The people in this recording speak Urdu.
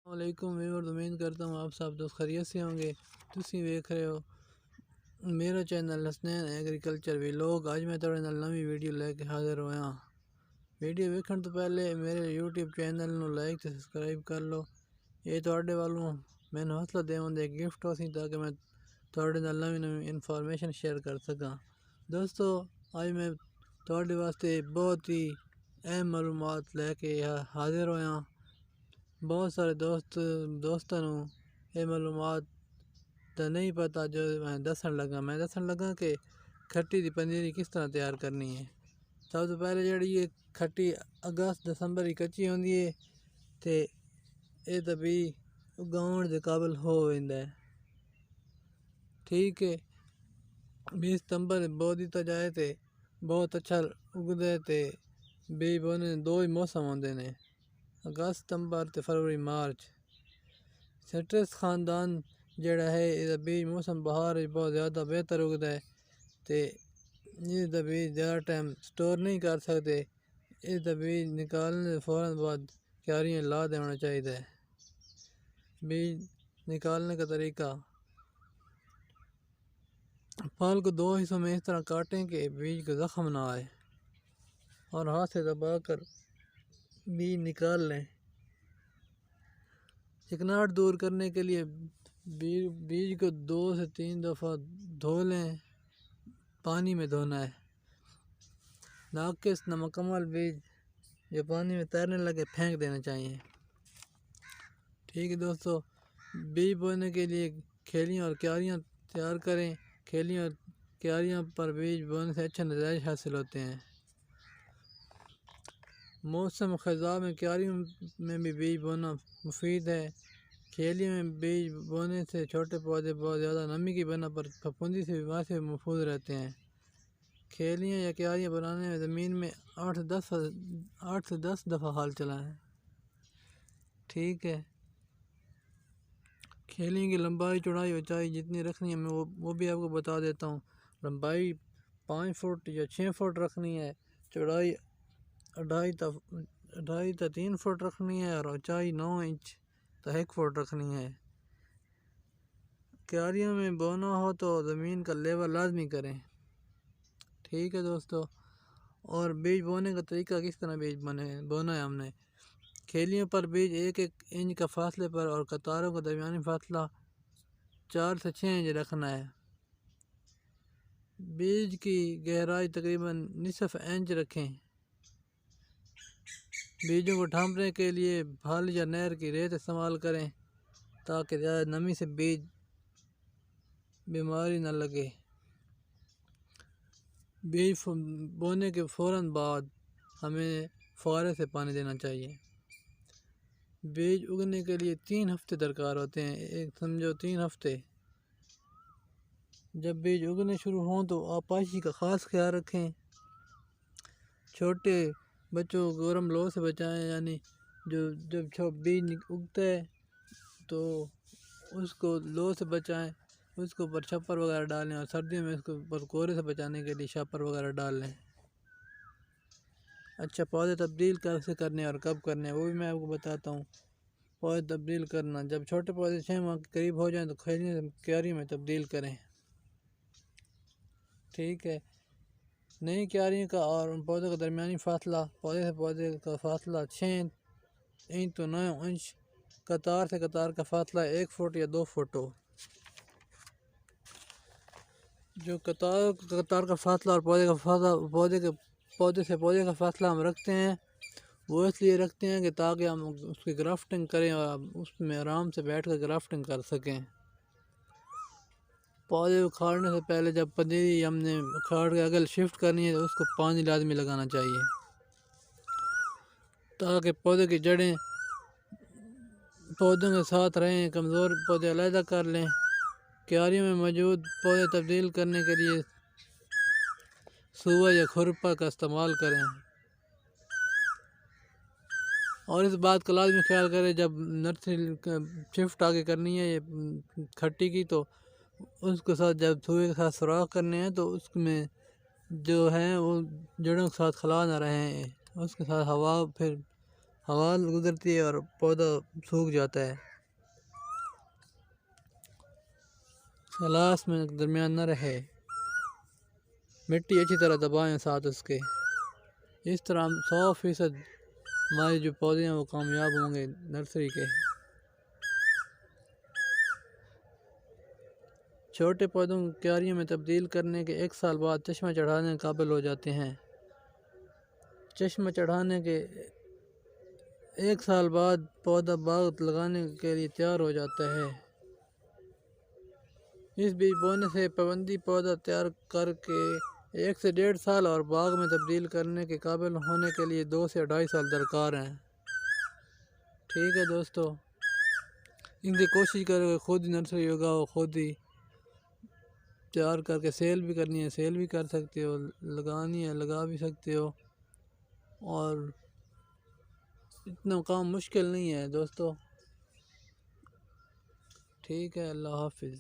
السلام علیکم ویورز، امید کرتا ہوں آپ سب دوست خیریت سے ہوں گے۔ تسی ویکھ رہے ہو میرا چینل حسنین ایگریکلچر ویلوگ۔ اج میں تھوڑے نال نویں ویڈیو لے کے حاضر ہویا۔ ویڈیو ویکھن تو پہلے میرے یوٹیوب چینل نو لائک تے سبسکرائب کر لو۔ یہ تواڈے والوں مینوں حوصلہ دیون دے گفٹ ہوسی تاکہ میں تواڈے نال نویں انفارمیشن شیئر کر سکاں۔ دوستو، اج میں تواڈے واسطے بہت ہی اہم معلومات لے کے حاضر ہویا۔ بہت سارے دوستاں نوں یہ معلومات تو نہیں پتہ جو میں دسن لگا کہ کھٹی دی پنجیری کس طرح تیار کرنی ہے۔ سب تو پہلے جڑی یہ کھٹی اگست دسمبر ہی کچی ہوندی ہے تے یہ تو بھی اگاؤن دے قابل ہو ویندا ہے۔ ٹھیک ہے، 20 ستمبر بو دتا جائے تے بہت اچھا اگدے تے بیج بونے دو ہی موسم ہوندے نے، اگست ستمبر تے فروری مارچ۔ سٹرس خاندان جڑا ہے یہ بیج موسم بہار بہت زیادہ بہتر اگدا ہے تے یہ دا بیج زیادہ ٹائم سٹور نہیں کر سکتے۔ اس دا بیج نکالنے فوراً بعد کیاریاں لا دینا چاہیے۔ بیج نکالنے کا طریقہ: پھل کو دو حصوں میں اس طرح کاٹیں کہ بیج کو زخم نہ آئے اور ہاتھ سے دبا کر بیج نکال لیں۔ چکناہٹ دور کرنے کے لیے بیج کو 2 سے 3 دفعہ دھو لیں۔ پانی میں دھونا ہے۔ ناقص نامکمل بیج جو پانی میں تیرنے لگے پھینک دینا چاہیے۔ ٹھیک ہے دوستو، بیج بونے کے لیے کھیلیاں اور کیاریاں تیار کریں۔ کھیلیاں اور کیاریاں پر بیج بونے سے اچھے نتائج حاصل ہوتے ہیں۔ موسم خزاں میں کیاریوں میں بھی بیج بونا مفید ہے۔ کھیلیوں میں بیج بونے سے چھوٹے پودے بہت زیادہ نمی کی بنا پر پھپھوندی سے بیماری سے محفوظ رہتے ہیں۔ کھیلیاں یا کیاریاں بنانے میں زمین میں 8 سے 10 دفعہ ہل چلائیں۔ ٹھیک ہے، کھیلیوں کی لمبائی چوڑائی اونچائی جتنی رکھنی ہے میں وہ بھی آپ کو بتا دیتا ہوں۔ لمبائی 5 فٹ یا 6 فٹ رکھنی ہے، چوڑائی 2.5 تا 3 فٹ رکھنی ہے اور اونچائی 9 انچ تا 1 فٹ رکھنی ہے۔ کیاریوں میں بونا ہو تو زمین کا لیول لازمی کریں۔ ٹھیک ہے دوستو، اور بیج بونے کا طریقہ کس طرح بیج بونا ہے ہم نے۔ کھیلیوں پر بیج 1 انچ کا فاصلے پر اور قطاروں کا درمیانی فاصلہ 4 سے 6 انچ رکھنا ہے۔ بیج کی گہرائی تقریباً نصف انچ رکھیں۔ بیجوں کو ڈھانپنے کے لیے پھل یا نہر کی ریت استعمال کریں تاکہ زیادہ نمی سے بیج بیماری نہ لگے۔ بیج بونے کے فوراً بعد ہمیں فوارے سے پانی دینا چاہیے۔ بیج اگنے کے لیے 3 ہفتے درکار ہوتے ہیں، سمجھو 3 ہفتے۔ جب بیج اگنے شروع ہوں تو آپاشی کا خاص خیال رکھیں۔ چھوٹے بچوں کو گرم لو سے بچائیں، یعنی جب بیج اگتا ہے تو اس کو لو سے بچائیں، اس کو اوپر چھپر وغیرہ ڈالیں، اور سردیوں میں اس کو اوپر کورے سے بچانے کے لیے چھپر وغیرہ ڈال لیں۔ اچھا، پودے تبدیل کیسے کرنے اور کب کرنے وہ بھی میں آپ کو بتاتا ہوں۔ پودے تبدیل کرنا: جب چھوٹے پودے 6 ماہ کے قریب ہو جائیں تو کیاری میں تبدیل کریں۔ ٹھیک ہے، نئی کیاریوں کا اور ان پودوں کا درمیانی فاصلہ: پودے سے پودے کا فاصلہ 6 انچ تو 9 انچ، قطار سے قطار کا فاصلہ 1 فٹ یا 2 فٹ ہو۔ جو قطار کا فاصلہ اور پودے سے پودے کا فاصلہ ہم رکھتے ہیں وہ اس لیے رکھتے ہیں کہ تاکہ ہم اس کی گرافٹنگ کریں اور اس میں آرام سے بیٹھ کر گرافٹنگ کر سکیں۔ پودے اکھاڑنے سے پہلے جب پنجیری ہم نے اکھاڑ کے اگل شفٹ کرنی ہے تو اس کو پانی لازمی لگانا چاہیے تاکہ پودے کی جڑیں پودوں کے ساتھ رہیں۔ کمزور پودے علیحدہ کر لیں۔ کیاریوں میں موجود پودے تبدیل کرنے کے لیے سوا یا کھرپا کا استعمال کریں، اور اس بات کا لازمی خیال کریں جب نرسری شفٹ آگے کرنی ہے یہ کھٹی کی تو اس کے ساتھ جب سوئے کے ساتھ سوراخ کرنے ہیں تو اس میں جو ہیں وہ جڑوں کے ساتھ خلا نہ رہیں، اس کے ساتھ ہوا پھر ہوا گزرتی ہے اور پودا سوکھ جاتا ہے۔ گلاس میں درمیان نہ رہے، مٹی اچھی طرح دبائیں ساتھ اس کے۔ اس طرح 100% ہمارے جو پودے ہیں وہ کامیاب ہوں گے نرسری کے۔ چھوٹے پودوں کو کیاریوں میں تبدیل کرنے کے 1 سال بعد چشمہ چڑھانے کے قابل ہو جاتے ہیں۔ چشمہ چڑھانے کے 1 سال بعد پودا باغ لگانے کے لیے تیار ہو جاتا ہے۔ اس بیج بونے سے پابندی پودا تیار کر کے 1 سے 1.5 سال اور باغ میں تبدیل کرنے کے قابل ہونے کے لیے 2 سے 2.5 سال درکار ہیں۔ ٹھیک ہے دوستو، ان کی کوشش کرو کہ خود ہی نرسری اگاؤ، خود ہی تیار کر کے سیل بھی کرنی ہے سیل بھی کر سکتے ہو، لگانی ہے لگا بھی سکتے ہو، اور اتنا کام مشکل نہیں ہے دوستو۔ ٹھیک ہے، اللہ حافظ۔